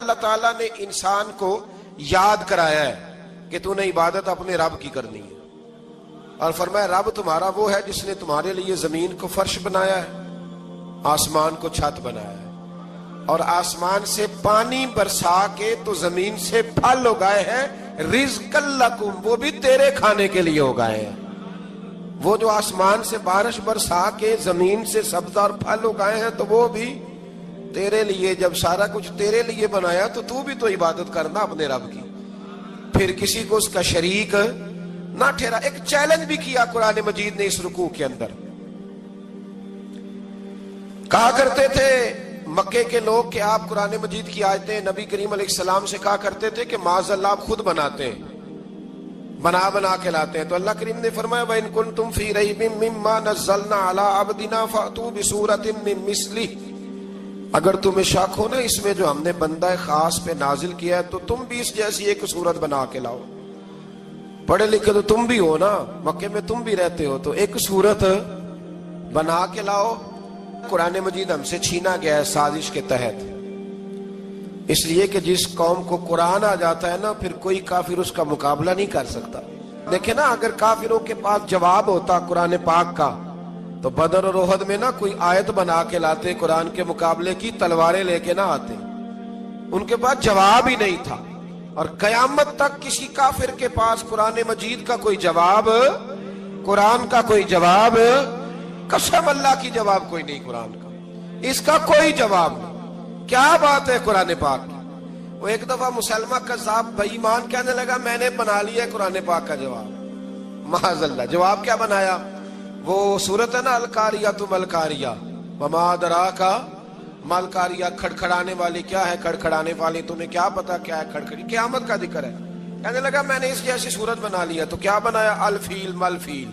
اللہ تعالیٰ نے انسان کو یاد کرایا ہے کہ تو نے عبادت اپنے رب کی کرنی ہے، اور فرمایا رب تمہارا وہ ہے جس نے تمہارے لیے زمین کو فرش بنایا ہے، آسمان کو چھت بنایا ہے، اور آسمان سے پانی برسا کے تو زمین سے پھل اگائے ہیں، رزق لکم، وہ بھی تیرے کھانے کے لیے اگائے ہیں۔ وہ جو آسمان سے بارش برسا کے زمین سے سبز اور پھل اگائے ہیں تو وہ بھی تیرے لیے۔ جب سارا کچھ تیرے لیے بنایا تو بھی تو عبادت کرنا اپنے رب کی، پھر کسی کو اس کا شریک نہ ٹھہرا۔ ایک چیلنج بھی کیا قرآن مجید نے اس رکوع کے اندر۔ کہا کرتے تھے مکے کے لوگ کہ آپ قرآن مجید کی آیتیں نبی کریم علیہ السلام سے کہا کرتے تھے کہ معاذ اللہ آپ خود بناتے ہیں، بنا کے لاتے ہیں۔ تو اللہ کریم نے فرمایا وَإِن كُنتُمْ فِي رَيْبٍ مِّمَّا نَزَّلْنَا عَلَىٰ عَبْدِنَا فَأْتُوا بِسُورَةٍ مِّن مِّثْلِهِ، اگر تمہیں شک ہو نا اس میں جو ہم نے بندہ خاص پہ نازل کیا ہے تو تم بھی اس جیسی ایک صورت بنا کے لاؤ۔ پڑھے لکھے تو تم بھی ہو نا، مکے میں تم بھی رہتے ہو، تو ایک صورت بنا کے لاؤ۔ قرآن مجید ہم سے چھینا گیا ہے سازش کے تحت، اس لیے کہ جس قوم کو قرآن آ جاتا ہے نا پھر کوئی کافر اس کا مقابلہ نہیں کر سکتا۔ دیکھیں نا اگر کافروں کے پاس جواب ہوتا قرآن پاک کا تو بدر اور احد میں نا کوئی آیت بنا کے لاتے، قرآن کے مقابلے کی تلواریں لے کے نہ آتے، ان کے پاس جواب ہی نہیں تھا۔ اور قیامت تک کسی کافر کے پاس قرآن مجید کا کوئی جواب، قرآن کا کوئی جواب، قسم اللہ کی جواب کوئی نہیں، قرآن کا اس کا کوئی جواب نہیں۔ کیا بات ہے قرآن پاک کی۔ وہ ایک دفعہ مسلمہ کذاب بے ایمان کہنے لگا میں نے بنا لیا قرآن پاک کا جواب۔ معاذ اللہ، جواب کیا بنایا؟ وہ صورت ہے نا القاریہ تو ملکاریہ، وما ادراک ملکاریہ، کھڑکھڑانے والی کیا ہے، کھڑکھڑانے والی تمہیں کیا پتا کیا ہے کھڑکھڑی، قیامت کا ذکر ہے۔ کہنے لگا میں نے اس جیسی صورت بنا لیا، تو کیا بنایا؟ الفیل ملفیل،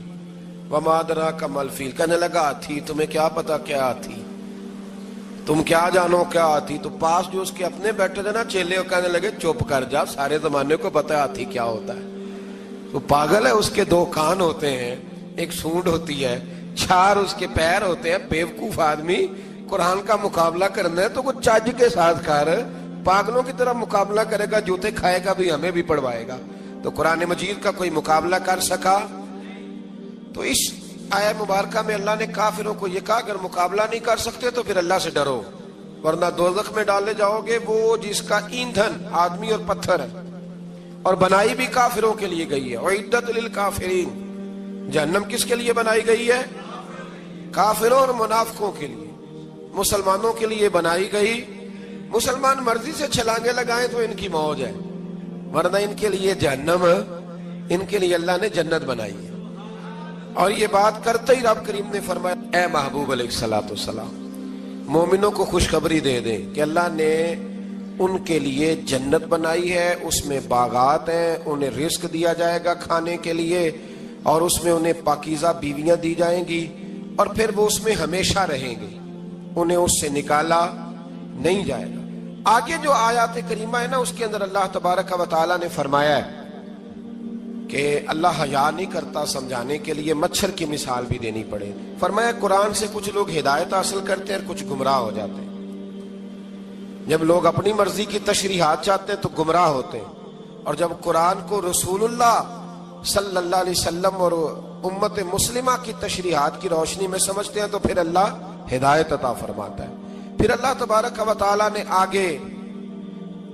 وما ادراک ملفیل۔ کہنے لگا ہاتھی، تمہیں کیا پتا کیا ہاتھی، تم کیا جانو کیا ہاتھی۔ تو پاس جو اس کے اپنے بیٹھے تھے نا چیلے، کہنے لگے چپ کر جا، سارے زمانے کو پتا ہے ہاتھی کیا ہوتا ہے۔ تو پاگل ہے، اس کے دو کان ہوتے ہیں، ایک سونڈ ہوتی ہے، چار اس کے پیر ہوتے ہیں۔ بیوقوف آدمی قرآن کا مقابلہ کرنا ہے تو کچھ چج کے ساتھ کر، پاگلوں کی طرح مقابلہ کرے گا، جوتے کھائے گا بھی ہمیں بھی پڑھوائے گا۔ تو قرآن مجید کا کوئی مقابلہ کر سکا؟ تو اس آیہ مبارکہ میں اللہ نے کافروں کو یہ کہا اگر مقابلہ نہیں کر سکتے تو پھر اللہ سے ڈرو، ورنہ دوزخ میں ڈالے جاؤ گے، وہ جس کا ایندھن آدمی اور پتھر ہے، اور بنائی بھی کافروں کے لیے گئی ہے۔ اعدت للکافرین، جہنم کس کے لیے بنائی گئی ہے؟ کافروں اور منافقوں کے لیے۔ مسلمانوں کے لیے بنائی گئی، مسلمان مرضی سے چھلانگے لگائیں تو ان کی موج ہے، ورنہ ان کے لیے جہنم، ان کے لیے اللہ نے جنت بنائی ہے۔ اور یہ بات کرتے ہی رب کریم نے فرمایا اے محبوب علیہ السلام مومنوں کو خوشخبری دے دیں کہ اللہ نے ان کے لیے جنت بنائی ہے، اس میں باغات ہیں، انہیں رزق دیا جائے گا کھانے کے لیے، اور اس میں انہیں پاکیزہ بیویاں دی جائیں گی، اور پھر وہ اس میں ہمیشہ رہیں گے، انہیں اس سے نکالا نہیں جائے گا۔ آگے جو آیات کریمہ ہے نا اس کے اندر اللہ تبارک و تعالی نے فرمایا ہے کہ اللہ حیا نہیں کرتا سمجھانے کے لیے، مچھر کی مثال بھی دینی پڑے۔ فرمایا قرآن سے کچھ لوگ ہدایت حاصل کرتے ہیں اور کچھ گمراہ ہو جاتے ہیں۔ جب لوگ اپنی مرضی کی تشریحات چاہتے ہیں تو گمراہ ہوتے ہیں، اور جب قرآن کو رسول اللہ صلی اللہ علیہ وسلم اور امت مسلمہ کی تشریحات کی روشنی میں سمجھتے ہیں تو پھر اللہ ہدایت عطا فرماتا ہے۔ پھر اللہ تبارک و تعالی نے آگے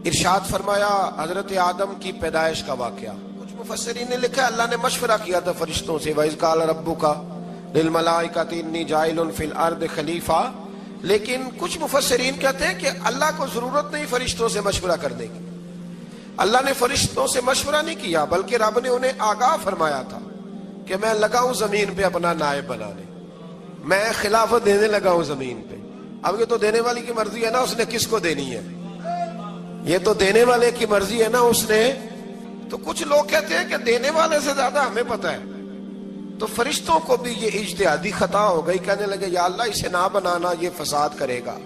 ارشاد فرمایا حضرت آدم کی پیدائش کا واقعہ۔ کچھ مفسرین نے لکھا اللہ نے مشورہ کیا تھا فرشتوں سے، وَإِذْ قَالَ رَبُّكَ لِلْمَلَائِكَةِ إِنِّي جَاعِلٌ فِي الْأَرْضِ خَلِيفَةً، لیکن کچھ مفسرین کہتے ہیں کہ اللہ کو ضرورت نہیں فرشتوں سے مشورہ کرنے کی، اللہ نے فرشتوں سے مشورہ نہیں کیا، بلکہ رب نے انہیں آگاہ فرمایا تھا کہ میں لگا ہوں زمین پہ اپنا نائب بنانے، میں خلافت دینے لگا ہوں زمین پہ۔ اب یہ تو دینے والی کی مرضی ہے نا اس نے کس کو دینی ہے، یہ تو دینے والے کی مرضی ہے نا اس نے۔ تو کچھ لوگ کہتے ہیں کہ دینے والے سے زیادہ ہمیں پتہ ہے، تو فرشتوں کو بھی یہ اجتہادی خطا ہو گئی، کہنے لگے یا اللہ اسے نہ بنانا، یہ فساد کرے گا،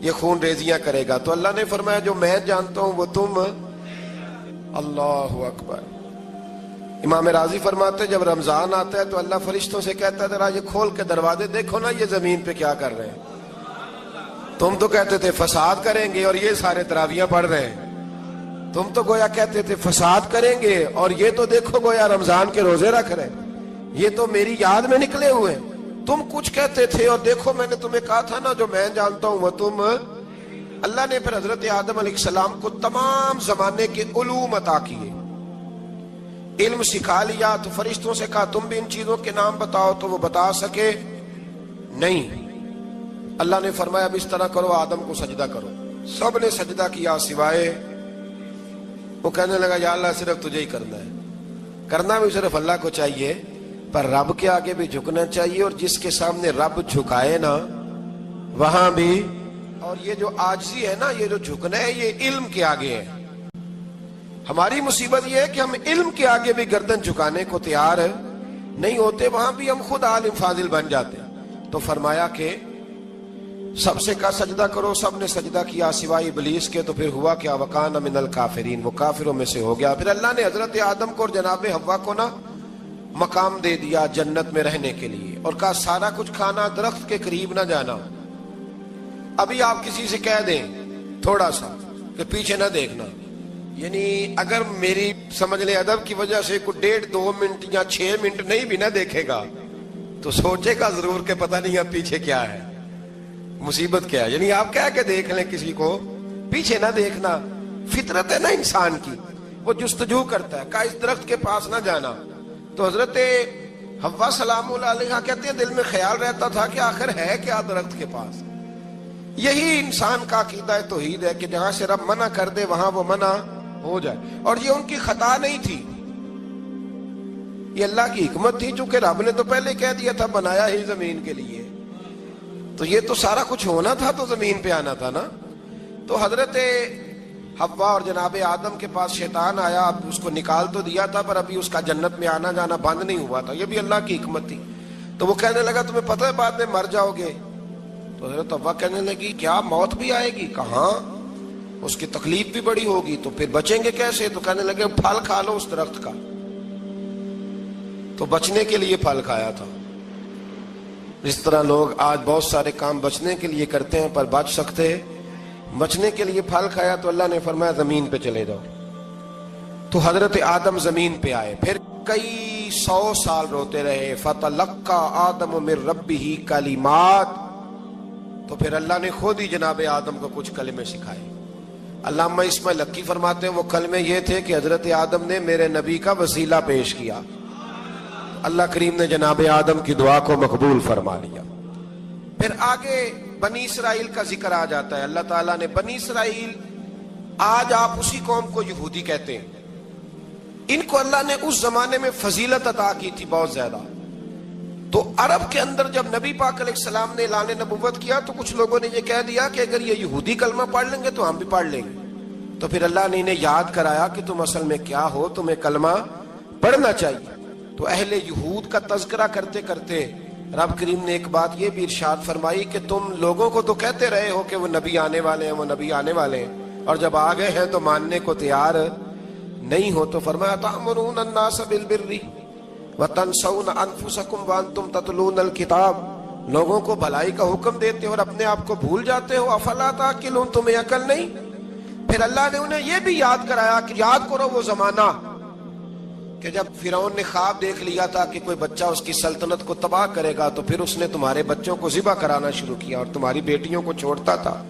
یہ خون ریزیاں کرے گا۔ تو اللہ نے فرمایا جو میں جانتا ہوں وہ تم، اللہ اکبر۔ امام راضی فرماتے جب رمضان آتا ہے تو اللہ فرشتوں سے کہتا ہے ذرا یہ کھول کے دروازے دیکھو نا یہ زمین پہ کیا کر رہے ہیں، تم تو کہتے تھے فساد کریں گے اور یہ سارے تراویحاں پڑھ رہے ہیں. تم تو گویا کہتے تھے فساد کریں گے اور یہ تو دیکھو گویا رمضان کے روزے رکھ رہے ہیں. یہ تو میری یاد میں نکلے ہوئے ہیں. تم کچھ کہتے تھے اور دیکھو میں نے تمہیں کہا تھا نا جو میں جانتا ہوں وہ تم. اللہ نے پھر حضرت آدم علیہ السلام کو تمام زمانے کے علوم عطا کیے, علم سکھا لیا. تو فرشتوں سے کہا تم بھی ان چیزوں کے نام بتاؤ, تو وہ بتا سکے نہیں. اللہ نے فرمایا اب اس طرح کرو, آدم کو سجدہ کرو. سب نے سجدہ کیا سوائے, وہ کہنے لگا یا اللہ صرف تجھے ہی کرنا ہے. کرنا بھی صرف اللہ کو چاہیے, پر رب کے آگے بھی جھکنا چاہیے, اور جس کے سامنے رب جھکائے نا وہاں بھی. اور یہ جو عاجزی ہے نا, یہ جو جھکنا ہے, یہ علم کے آگے ہے. ہماری مصیبت یہ ہے کہ ہم علم کے آگے بھی گردن جھکانے کو تیار نہیں ہوتے, وہاں بھی ہم خود عالم فاضل بن جاتے. تو فرمایا کہ سب سے کہا سجدہ کرو, سب نے سجدہ کیا سوائے ابلیس کے. تو پھر ہوا کیا, وکان من الکافرین, وہ کافروں میں سے ہو گیا. پھر اللہ نے حضرت آدم کو اور جناب حوا کو نا مقام دے دیا جنت میں رہنے کے لیے, اور کہا سارا کچھ کھانا, درخت کے قریب نہ جانا. ابھی آپ کسی سے کہہ دیں تھوڑا سا کہ پیچھے نہ دیکھنا, یعنی اگر میری سمجھ لیں ادب کی وجہ سے کوئی 1.5-2 منٹ یا 6 منٹ نہیں بھی نہ دیکھے گا تو سوچے گا ضرور کہ پتہ نہیں اب پیچھے کیا ہے, مصیبت کیا ہے. یعنی آپ کہہ کے دیکھ لیں کسی کو, پیچھے نہ دیکھنا. فطرت ہے نا انسان کی, وہ جستجو کرتا ہے. کہا اس درخت کے پاس نہ جانا. تو حضرت حوا سلام اللہ علیہ کہتے ہیں دل میں خیال رہتا تھا کہ آخر ہے کیا درخت کے پاس. یہی انسان کا عقیدہ توحید ہے کہ جہاں سے رب منع کر دے وہاں وہ منع ہو جائے. اور یہ ان کی خطا نہیں تھی, یہ اللہ کی حکمت تھی, چونکہ رب نے تو پہلے کہہ دیا تھا بنایا ہی زمین کے لیے, تو یہ تو سارا کچھ ہونا تھا تو زمین پہ آنا تھا نا. تو حضرت حوا اور جناب آدم کے پاس شیطان آیا, اب اس کو نکال تو دیا تھا پر ابھی اس کا جنت میں آنا جانا بند نہیں ہوا تھا, یہ بھی اللہ کی حکمت تھی. تو وہ کہنے لگا تمہیں پتہ ہے بعد میں مر جاؤ گے. تو حضرت حوا کہنے لگی کیا موت بھی آئے گی؟ کہاں, اس کی تکلیف بھی بڑی ہوگی, تو پھر بچیں گے کیسے؟ تو کہنے لگے پھل کھا لو اس درخت کا. تو بچنے کے لیے پھل کھایا تھا. اس طرح لوگ آج بہت سارے کام بچنے کے لیے کرتے ہیں پر بچ سکتے, بچنے کے لیے پھل کھایا. تو اللہ نے فرمایا زمین پہ چلے جاؤ. تو حضرت آدم زمین پہ آئے, پھر کئی 100 سال روتے رہے. فَتَلَقَّى آدَمُ مِن رَبِّهِ کَلِمَاتٍ, تو پھر اللہ نے خود ہی جناب آدم کو کچھ کلمے سکھائے. علامہ اسماعیل حقی فرماتے ہیں وہ کلمے یہ تھے کہ حضرت آدم نے میرے نبی کا وسیلہ پیش کیا, اللہ کریم نے جناب آدم کی دعا کو مقبول فرما لیا. پھر آگے بنی اسرائیل کا ذکر آ جاتا ہے. اللہ تعالیٰ نے بنی اسرائیل, آج آپ اسی قوم کو یہودی کہتے ہیں, ان کو اللہ نے اس زمانے میں فضیلت عطا کی تھی بہت زیادہ. تو عرب کے اندر جب نبی پاک علیہ السلام نے اعلان نبوت کیا تو کچھ لوگوں نے یہ کہہ دیا کہ اگر یہ یہودی کلمہ پڑھ لیں گے تو ہم بھی پڑھ لیں گے. تو پھر اللہ نے انہیں یاد کرایا کہ تم اصل میں کیا ہو, تمہیں کلمہ پڑھنا چاہیے. تو اہل یہود کا تذکرہ کرتے کرتے رب کریم نے ایک بات یہ بھی ارشاد فرمائی کہ تم لوگوں کو تو کہتے رہے ہو کہ وہ نبی آنے والے ہیں, وہ نبی آنے والے ہیں, اور جب آ گئے ہیں تو ماننے کو تیار نہیں ہو. تو فرمایا تأمرون الناس بالبر وتنسون انفسکم وانتم تتلون الکتاب, لوگوں کو بھلائی کا حکم دیتے ہو اور اپنے آپ کو بھول جاتے ہو. افلا تعقلون, تمہیں عقل نہیں؟ پھر اللہ نے انہیں یہ بھی یاد کرایا کہ یاد کرو وہ زمانہ کہ جب فرعون نے خواب دیکھ لیا تھا کہ کوئی بچہ اس کی سلطنت کو تباہ کرے گا, تو پھر اس نے تمہارے بچوں کو ذبح کرانا شروع کیا اور تمہاری بیٹیوں کو چھوڑتا تھا.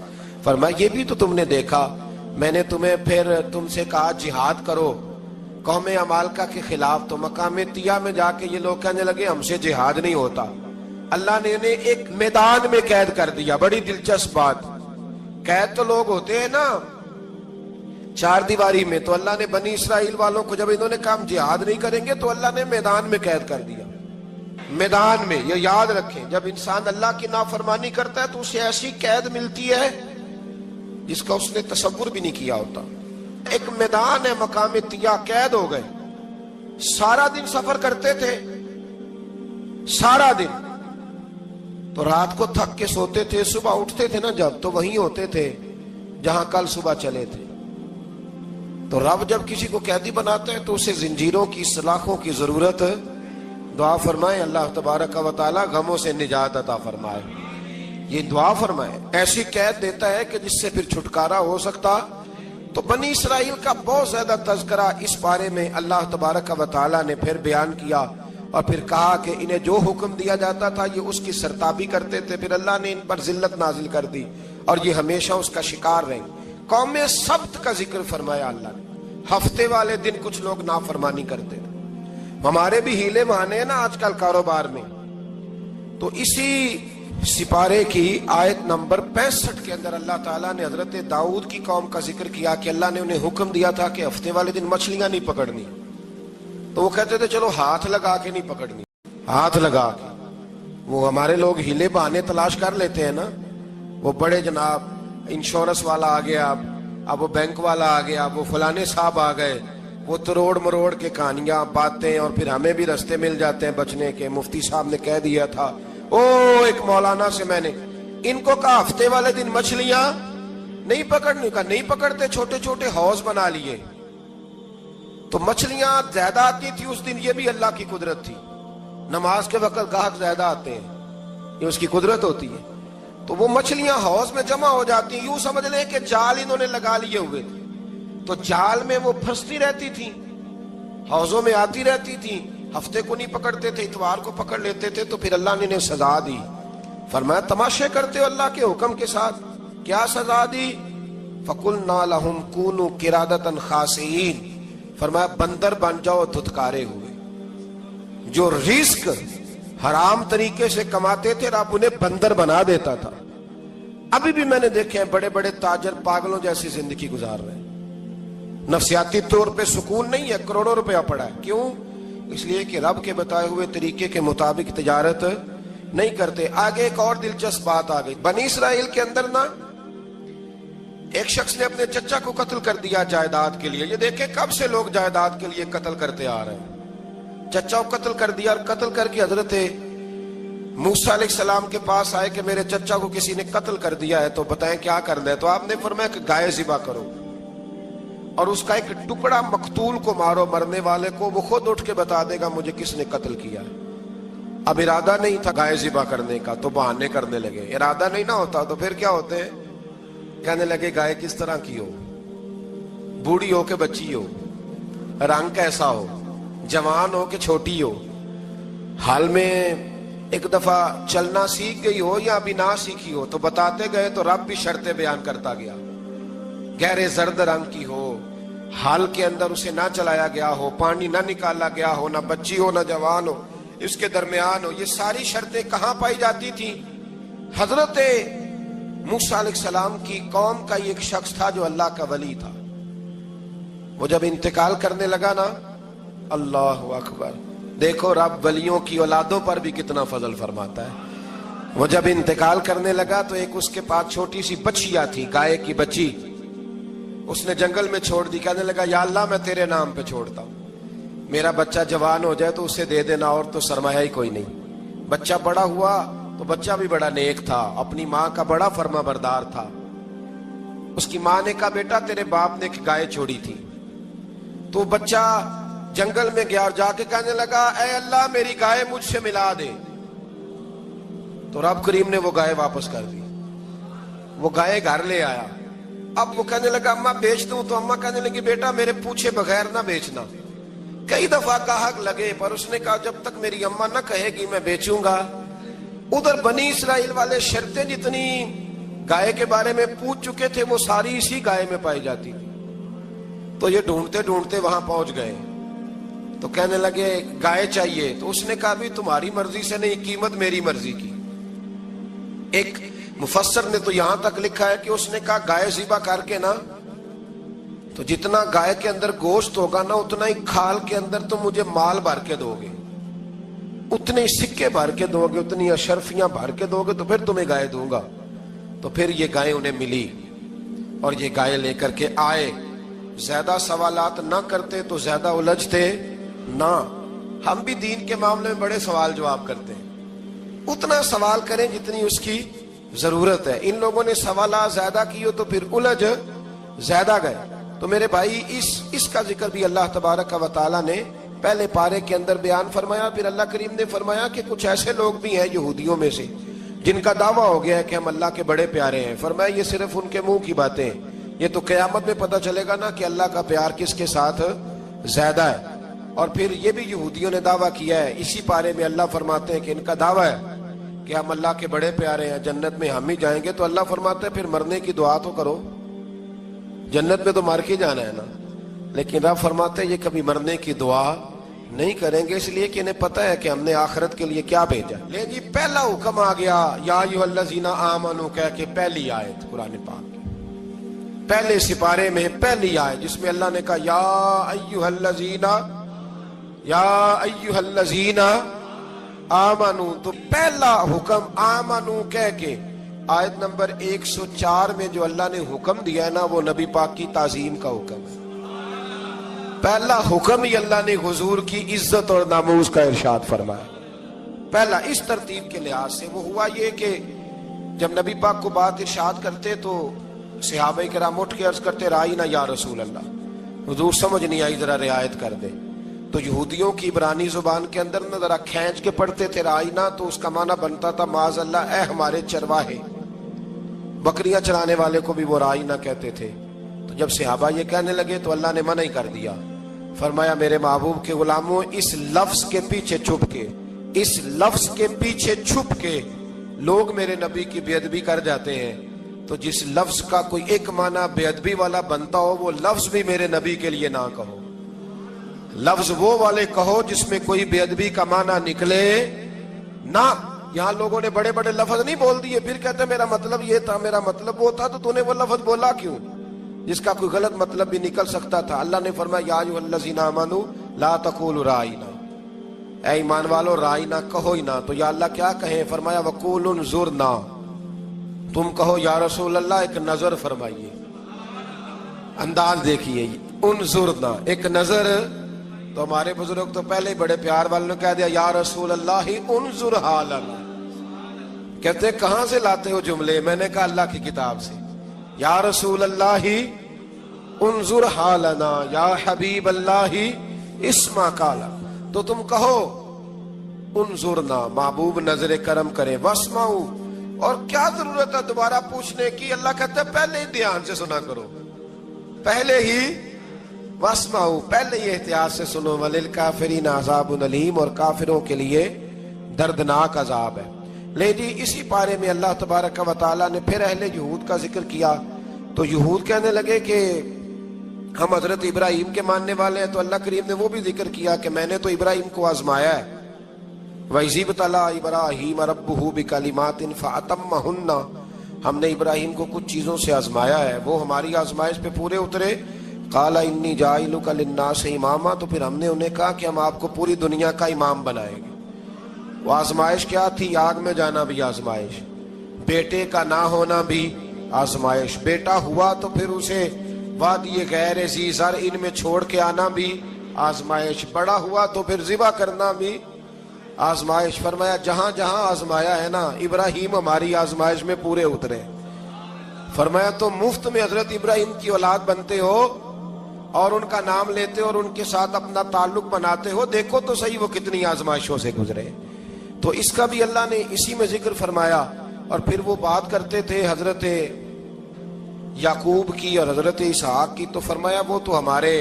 فرمایا یہ بھی تو تم نے دیکھا, میں نے تمہیں پھر تم سے کہا جہاد کرو قوم عمالقہ کے خلاف, تو مقام طیہ میں جا کے یہ لوگ کہنے لگے ہم سے جہاد نہیں ہوتا. اللہ نے انہیں ایک میدان میں قید کر دیا. بڑی دلچسپ بات, قید تو لوگ ہوتے ہیں نا چار دیواری میں, تو اللہ نے بنی اسرائیل والوں کو جب انہوں نے کہا ہم جہاد نہیں کریں گے تو اللہ نے میدان میں قید کر دیا. میدان میں, یہ یاد رکھیں, جب انسان اللہ کی نافرمانی کرتا ہے تو اسے ایسی قید ملتی ہے جس کا اس نے تصور بھی نہیں کیا ہوتا. ایک میدان ہے مقام طیہ, قید ہو گئے, سارا دن سفر کرتے تھے, سارا دن, تو رات کو تھک کے سوتے تھے, صبح اٹھتے تھے نا جب تو وہیں ہوتے تھے جہاں کل صبح چلے تھے. تو رب جب کسی کو قیدی بناتا ہے تو اسے زنجیروں کی سلاخوں کی ضرورت, دعا فرمائے اللہ تبارک و تعالی غموں سے نجات عطا فرمائے. یہ دعا فرمائے، ایسی قید دیتا ہے کہ جس سے پھر چھٹکارا ہو سکتا۔ تو بنی اسرائیل کا بہت زیادہ تذکرہ اس بارے میں اللہ تبارک و تعالیٰ نے پھر بیان کیا، اور پھر کہا کہ انہیں جو حکم دیا جاتا تھا یہ اس کی سرتابی کرتے تھے، پھر اللہ نے ان پر ذلت نازل کر دی اور یہ ہمیشہ اس کا شکار رہے۔ قوم سبت کا ذکر فرمایا اللہ نے، ہفتے والے دن کچھ لوگ نافرمانی کرتے تھے۔ ہمارے بھی ہیلے بہانے ہیں نا آج کل کاروبار میں، تو اسی سپارے کی آیت نمبر 65 کے اندر اللہ تعالیٰ نے حضرت داؤد کی قوم کا ذکر کیا کہ اللہ نے انہیں حکم دیا تھا کہ ہفتے والے دن مچھلیاں نہیں پکڑنی، تو وہ کہتے تھے چلو ہاتھ لگا کے نہیں پکڑنی، ہاتھ لگا کے۔ وہ ہمارے لوگ ہیلے بہانے تلاش کر لیتے ہیں نا، وہ بڑے جناب انشورنس والا آ گیا، اب وہ بینک والا آ گیا، وہ فلانے صاحب آ گئے، وہ تروڑ مروڑ کے کہانیاں باتیں، اور پھر ہمیں بھی رستے مل جاتے ہیں بچنے کے۔ مفتی صاحب نے کہہ دیا تھا، ایک مولانا سے میں نے ان کو کہا ہفتے والے دن مچھلیاں نہیں پکڑنے، کا نہیں پکڑتے، چھوٹے چھوٹے حوض بنا لیے تو مچھلیاں زیادہ آتی تھی اس دن۔ یہ بھی اللہ کی قدرت تھی، نماز کے وقت گاہک زیادہ آتے ہیں، یہ اس کی قدرت ہوتی ہے۔ تو وہ مچھلیاں حوض میں جمع ہو جاتی، یوں سمجھ لیں کہ جال انہوں نے لگا لیے ہوئے تھے، تو جال میں وہ پھنستی رہتی تھی، حوضوں میں آتی رہتی تھی۔ ہفتے کو نہیں پکڑتے تھے، اتوار کو پکڑ لیتے تھے، تو پھر اللہ نے انہیں سزا دی۔ فرمایا تماشے کرتے ہو اللہ کے حکم کے ساتھ، کیا سزا دی؟ فَقُلْنَا لَهُمْ كُونُوا قِرَادَةً خَاسِئِينَ، فرمایا بندر بن جاؤ دھتکارے ہوئے۔ جو رزق حرام طریقے سے کماتے تھے رب انہیں بندر بنا دیتا تھا۔ ابھی بھی میں نے دیکھے ہیں بڑے بڑے تاجر پاگلوں جیسی زندگی گزار رہے ہیں، نفسیاتی طور پہ سکون نہیں ہے، کروڑوں روپیہ پڑا ہے۔ کیوں؟ اس لیے کہ رب کے بتائے ہوئے طریقے کے مطابق تجارت نہیں کرتے۔ آگے ایک اور دلچسپ بات آ گئی، بنی اسرائیل کے اندر نا ایک شخص نے اپنے چچا کو قتل کر دیا جائیداد کے لیے۔ یہ دیکھیں کب سے لوگ جائیداد کے لیے قتل کرتے آ رہے ہیں۔ چچا کو قتل کر دیا، اور قتل کر کے حضرت موسیٰ علیہ السلام کے پاس آئے کہ میرے چچا کو کسی نے قتل کر دیا ہے، تو بتائیں کیا کرنا ہے؟ تو آپ نے فرمایا کہ گائے ذبح کرو، اور اس کا ایک ٹکڑا مقتول کو مارو، مرنے والے کو، وہ خود اٹھ کے بتا دے گا مجھے کس نے قتل کیا۔ اب ارادہ نہیں تھا گائے ذبح کرنے کا تو بہانے کرنے لگے۔ ارادہ نہیں نہ ہوتا تو پھر کیا ہوتے ہیں؟ کہنے لگے گائے کس طرح کی ہو، بوڑھی ہو کہ بچی ہو، رنگ کیسا ہو، جوان ہو کہ چھوٹی ہو، حال میں ایک دفعہ چلنا سیکھ گئی ہو یا ابھی نہ سیکھی ہو، تو بتاتے گئے تو رب بھی شرطیں بیان کرتا گیا۔ گہرے زرد رنگ کی ہو، حال کے اندر اسے نہ چلایا گیا ہو، پانی نہ نکالا گیا ہو، نہ بچی ہو نہ جوان ہو، اس کے درمیان ہو۔ یہ ساری شرطیں کہاں پائی جاتی تھی؟ حضرت موسیٰ علیہ السلام کی قوم کا ایک شخص تھا جو اللہ کا ولی تھا۔ وہ جب انتقال کرنے لگا نا، اللہ اکبر، دیکھو رب ولیوں کی اولادوں پر بھی کتنا فضل فرماتا ہے۔ وہ جب انتقال کرنے لگا تو ایک اس کے پاس چھوٹی سی بچیا تھی، گائے کی بچی، اس نے جنگل میں چھوڑ دی۔ کہنے لگا یا اللہ میں تیرے نام پہ چھوڑتا ہوں، میرا بچہ جوان ہو جائے تو اسے دے دینا، اور تو سرمایہ ہی کوئی نہیں۔ بچہ بڑا ہوا تو بچہ بھی بڑا نیک تھا، اپنی ماں کا بڑا فرما بردار تھا۔ اس کی ماں نے کہا بیٹا تیرے باپ نے ایک گائے چھوڑی تھی، تو بچہ جنگل میں گیا اور جا کے کہنے لگا اے اللہ میری گائے مجھ سے ملا دے۔ تو رب کریم نے وہ گائے واپس کر دی، وہ گائے گھر لے آیا۔ اب وہ کہنے لگا اماں بیچ دوں، تو اماں کہنے لگی بیٹا میرے پوچھے بغیر نہ بیچنا۔ کئی دفعہ گاہک لگے پر اس نے کہا جب تک میری اماں نہ کہے گی میں بیچوں گا۔ ادھر بنی اسرائیل والے شرطیں جتنی گائے کے بارے میں پوچھ چکے تھے وہ ساری اسی گائے میں پائی جاتی تھی۔ تو یہ ڈھونڈتے ڈھونڈتے وہاں پہنچ گئے، تو کہنے لگے گائے چاہیے، تو اس نے کہا بھی تمہاری مرضی سے نہیں، قیمت میری مرضی کی۔ ایک مفسر نے تو یہاں تک لکھا ہے کہ اس نے کہا گائے ذبح کر کے نا، تو جتنا گائے کے اندر گوشت ہوگا نا اتنا ہی کھال کے اندر تو مجھے مال بھر کے دو گے، اتنے سکے بھر کے دو گے، اتنی اشرفیاں بھر کے دو گے تو پھر تمہیں گائے دوں گا۔ تو پھر یہ گائے انہیں ملی اور یہ گائے لے کر کے آئے۔ زیادہ سوالات نہ کرتے تو زیادہ الجھتے نہ۔ ہم بھی دین کے معاملے میں بڑے سوال جواب کرتے ہیں، اتنا سوال کریں جتنی اس کی ضرورت ہے۔ ان لوگوں نے سوالات زیادہ کیے تو پھر الجھ زیادہ گئے۔ تو میرے بھائی اس کا ذکر بھی اللہ تبارک و تعالیٰ نے پہلے پارے کے اندر بیان فرمایا۔ پھر اللہ کریم نے فرمایا کہ کچھ ایسے لوگ بھی ہیں یہودیوں میں سے جن کا دعویٰ ہو گیا ہے کہ ہم اللہ کے بڑے پیارے ہیں، فرمایا یہ صرف ان کے منہ کی باتیں ہیں، یہ تو قیامت میں پتہ چلے گا نا کہ اللہ کا پیار کس کے ساتھ زیادہ ہے۔ اور پھر یہ بھی یہودیوں نے دعویٰ کیا ہے، اسی پارے میں اللہ فرماتے ہیں کہ ان کا دعویٰ ہے کہ ہم اللہ کے بڑے پیارے ہیں، جنت میں ہم ہی جائیں گے، تو اللہ فرماتے ہیں پھر مرنے کی دعا تو کرو، جنت میں تو مر کے جانا ہے نا۔ لیکن رب فرماتے ہیں یہ کبھی مرنے کی دعا نہیں کریں گے، اس لیے کہ انہیں پتہ ہے کہ ہم نے آخرت کے لیے کیا بھیجا۔ لے جی پہلا حکم آ گیا یا ایھا الذین آمنوا کہہ کے، پہلی آیت قرآن پاک کی پہلے سپارے میں پہلی آیت جس میں اللہ نے کہا یا ایھا الذین آمنوا، تو پہلا حکم آمنوا کہہ کے آیت نمبر 104 میں جو اللہ نے حکم دیا ہے نا، وہ نبی پاک کی تعظیم کا حکم ہے۔ پہلا حکم ہی اللہ نے حضور کی عزت اور ناموس کا ارشاد فرمایا۔ پہلا اس ترتیب کے لحاظ سے وہ ہوا یہ کہ جب نبی پاک کو بات ارشاد کرتے تو صحابہ کرام اٹھ کے عرض کرتے رائینا یا رسول اللہ، حضور سمجھ نہیں آئی ذرا رعایت کر دے۔ تو یہودیوں کی عبرانی زبان کے اندر نہ ذرا کھینچ کے پڑھتے تھے رائینا، تو اس کا معنی بنتا تھا معاذ اللہ اے ہمارے چرواہے، بکریاں چرانے والے کو بھی وہ رائینا کہتے تھے۔ تو جب صحابہ یہ کہنے لگے تو اللہ نے منع ہی کر دیا، فرمایا میرے محبوب کے غلاموں، اس لفظ کے پیچھے چھپ کے لوگ میرے نبی کی بے ادبی کر جاتے ہیں، تو جس لفظ کا کوئی ایک معنی بے ادبی والا بنتا ہو وہ لفظ بھی میرے نبی کے لیے نہ کہو، لفظ وہ والے کہو جس میں کوئی بے ادبی کا معنی نکلے نہ۔ یہاں لوگوں نے بڑے بڑے لفظ نہیں بول دیے، پھر کہتے میرا مطلب یہ تھا، میرا مطلب وہ تھا، تو تو نے وہ لفظ بولا کیوں جس کا کوئی غلط مطلب بھی نکل سکتا تھا۔ اللہ نے فرمایا یا ایھا الذین آمنوا لا تقولوا رائینا، اے ایمان والو رائینا کہو ہی نہ۔ تو یا اللہ کیا کہیں؟ فرمایا وقولوا انظرنا، تم کہو یا رسول اللہ ایک نظر فرمائیے، انداز دیکھیے، انظرنا ایک نظر۔ تو ہمارے بزرگ تو پہلے ہی بڑے پیار والوں نے کہہ دیا یا رسول اللہ انظر حالنا، کہتے کہاں سے لاتے ہو جملے؟ میں نے کہا اللہ کی کتاب سے، یا رسول اللہ انظر حالنا یا حبیب اللہ اسمع قالا، تو تم کہو انظرنا، محبوب نظر کرم کرے، واسمعوا، اور کیا ضرورت ہے دوبارہ پوچھنے کی؟ اللہ کہتا ہے پہلے ہی دھیان سے سنا کرو، پہلے ہی واسمعوا، پہلے ہی احتیاط سے سنو، وللکافرین عذاب علیم، اور کافروں کے لیے دردناک عذاب ہے۔ لے جی اسی پارے میں اللہ تبارک و تعالیٰ نے پھر اہل یہود کا ذکر کیا، تو یہود کہنے لگے کہ ہم حضرت ابراہیم کے ماننے والے ہیں، تو اللہ کریم نے وہ بھی ذکر کیا کہ میں نے تو ابراہیم کو آزمایا ہے، وَإِذِ ابْتَلَىٰ إِبْرَاهِيمَ رَبُّهُ بِكَلِمَاتٍ فَأَتَمَّهُنَّ، ہم نے ابراہیم کو کچھ چیزوں سے آزمایا ہے، وہ ہماری آزمائش پہ پورے اترے۔ قَالَ إِنِّي جَاعِلُكَ لِلنَّاسِ إِمَامًا، تو پھر ہم نے انہیں کہا کہ ہم آپ کو پوری دنیا کا امام بنائیں گے۔ وہ آزمائش کیا تھی؟ آگ میں جانا بھی آزمائش، بیٹے کا نہ ہونا بھی آزمائش، بیٹا ہوا تو پھر اسے وادی غیر ذی زرع ان میں چھوڑ کے آنا بھی آزمائش، بڑا ہوا تو پھر ذبح کرنا بھی آزمائش۔ فرمایا جہاں جہاں آزمایا ہے نا، ابراہیم ہماری آزمائش میں پورے اترے۔ فرمایا تو مفت میں حضرت ابراہیم کی اولاد بنتے ہو اور ان کا نام لیتے ہو اور ان کے ساتھ اپنا تعلق بناتے ہو، دیکھو تو صحیح وہ کتنی آزمائشوں سے گزرے۔ تو اس کا بھی اللہ نے اسی میں ذکر فرمایا۔ اور پھر وہ بات کرتے تھے حضرت یعقوب کی اور حضرت اسحاق کی، تو فرمایا وہ تو ہمارے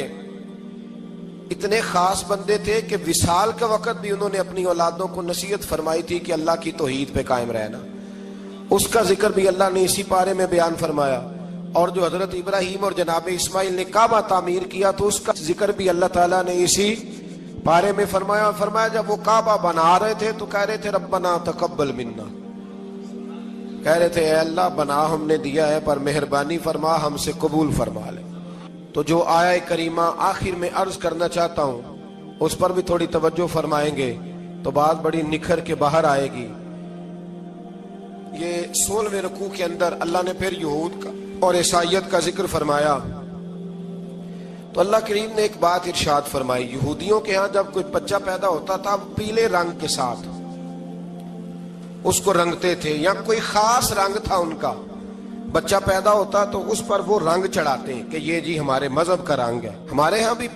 اتنے خاص بندے تھے کہ وصال کا وقت بھی انہوں نے اپنی اولادوں کو نصیحت فرمائی تھی کہ اللہ کی توحید پہ قائم رہنا، اس کا ذکر بھی اللہ نے اسی پارے میں بیان فرمایا۔ اور جو حضرت ابراہیم اور جناب اسماعیل نے کعبہ تعمیر کیا تو اس کا ذکر بھی اللہ تعالیٰ نے اسی پارے میں فرمایا۔ فرمایا جب وہ کعبہ بنا رہے تھے تو کہہ رہے تھے ربنا تقبل منا، کہہ رہے تھے اے اللہ بنا ہم نے دیا ہے پر مہربانی فرما ہم سے قبول فرما لے۔ تو جو آیہ کریمہ آخر میں عرض کرنا چاہتا ہوں اس پر بھی تھوڑی توجہ فرمائیں گے تو بات بڑی نکھر کے باہر آئے گی۔ یہ 16ویں رکوع کے اندر اللہ نے پھر یہود کا اور عیسائیت کا ذکر فرمایا، تو اللہ کریم نے ایک بات ارشاد فرمائی، یہودیوں کے ہاں جب کوئی بچہ پیدا ہوتا تھا پیلے رنگ کے ساتھ اس کو رنگتے تھے، یا کوئی خاص رنگ تھا ان کا، بچہ پیدا ہوتا تو اس پر وہ رنگ چڑھاتے ہیں کہ یہ جی ہمارے مذہب کا رنگ ہے۔ ہمارے ہاں بھی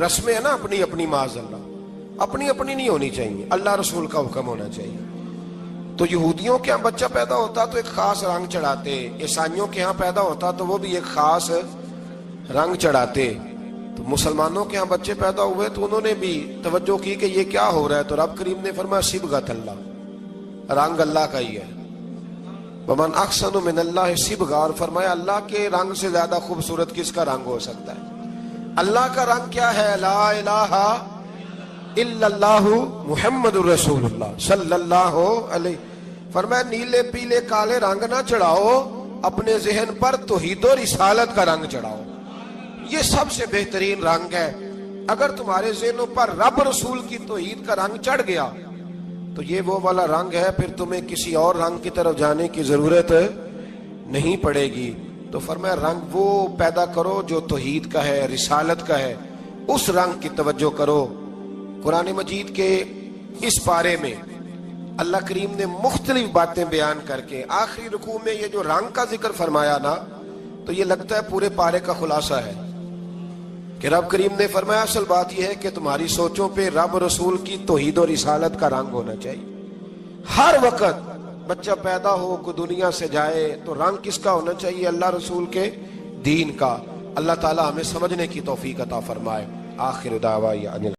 رسمیں ہیں نا اپنی اپنی، معاذ اللہ اپنی اپنی نہیں ہونی چاہیے، اللہ رسول کا حکم ہونا چاہیے۔ تو یہودیوں کے ہاں بچہ پیدا ہوتا تو ایک خاص رنگ چڑھاتے، عیسائیوں کے ہاں پیدا ہوتا تو وہ بھی ایک خاص رنگ چڑھاتے. تو مسلمانوں کے ہاں بچے پیدا ہوئے تو انہوں نے بھی توجہ کی کہ یہ کیا ہو رہا ہے. تو رب کریم نے فرمایا صبغۃ اللہ، رنگ اللہ کا ہی ہے. ومن احسن من اللہ صبغہ، اور فرمایا اللہ کے رنگ سے زیادہ خوبصورت کس کا رنگ ہو سکتا ہے. اللہ کا رنگ کیا ہے؟ لا الہ الا اللہ محمد الرسول اللہ صلی اللہ علیہ. فرمایا نیلے پیلے کالے رنگ نہ چڑھاؤ، اپنے ذہن پر توحید و رسالت کا رنگ چڑھاؤ. یہ سب سے بہترین رنگ ہے. اگر تمہارے ذہنوں پر رب رسول کی توحید کا رنگ چڑھ گیا تو یہ وہ والا رنگ ہے، پھر تمہیں کسی اور رنگ کی طرف جانے کی ضرورت نہیں پڑے گی. تو فرمایا رنگ وہ پیدا کرو جو توحید کا ہے، رسالت کا ہے، اس رنگ کی توجہ کرو. قرآن مجید کے اس پارے میں اللہ کریم نے مختلف باتیں بیان کر کے آخری رکوع میں یہ جو رنگ کا ذکر فرمایا نا، تو یہ لگتا ہے پورے پارے کا خلاصہ ہے کہ رب کریم نے فرمایا اصل بات یہ ہے کہ تمہاری سوچوں پہ رب رسول کی توحید و رسالت کا رنگ ہونا چاہیے. ہر وقت بچہ پیدا ہو، کوئی دنیا سے جائے تو رنگ کس کا ہونا چاہیے؟ اللہ رسول کے دین کا. اللہ تعالی ہمیں سمجھنے کی توفیق عطا فرمائے. آخر دعوانا